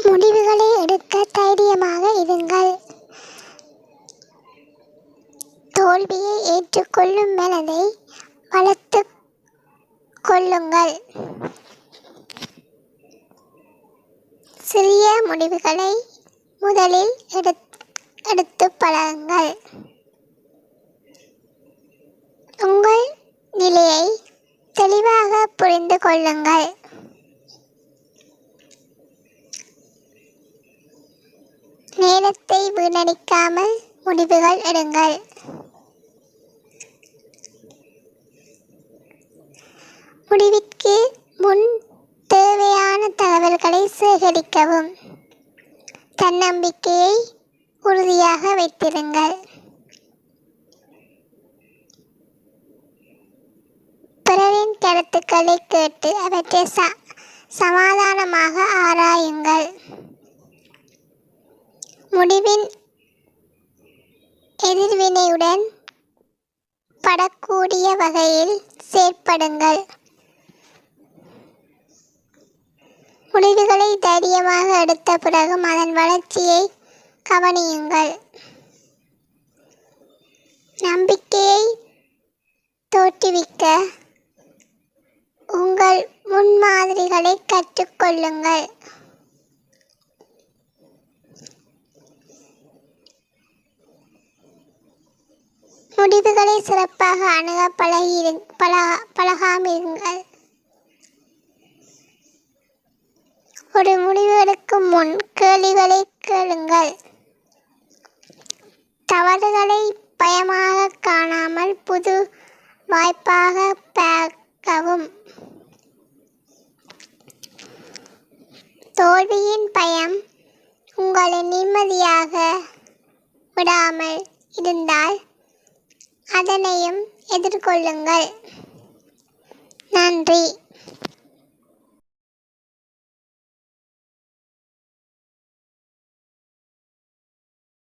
முடிவுகளை எடுக்க தைரியமாக இருங்கள். தோல்வியை ஏற்றுக்கொள்ளும் மனதை வளர்த்துக் கொள்ளுங்கள். சிறிய முடிவுகளை முதலில் எடுத்து பழகுங்கள். உங்கள் நிலையை தெளிவாக புரிந்து கொள்ளுங்கள். நேரத்தை வீணடிக்காமல் முடிவுகள் எடுங்கள். முடிவிற்கு முன் தேவையான தகவல்களை சேகரிக்கவும். தன்னம்பிக்கையை உறுதியாக வைத்திருங்கள். பிறரின் கருத்துக்களை கேட்டு அவற்றை சமாதானமாக ஆராயுங்கள். முடிவின் எதிர்வினையுடன் படக்கூடிய வகையில் செயற்படுங்கள். முடிவுகளை தைரியமாக எடுத்த பிறகும் அதன் வளர்ச்சியை கவனியுங்கள். நம்பிக்கையை தோற்றுவிக்க உங்கள் முன்மாதிரிகளை கற்றுக்கொள்ளுங்கள். முடிவுகளை சிறப்பாக அணுக பழகாமிருங்கள். ஒரு முடிவு எடுக்கும் முன் கேள்விகளை கேளுங்கள். தவறுகளை பயமாக காணாமல் புது வாய்ப்பாக பார்க்கவும். தோல்வியின் பயம் உங்களை நிம்மதியாக விடாமல் இருந்தால் அதனையும் எதிர்கொள்ளுங்கள். நன்றி.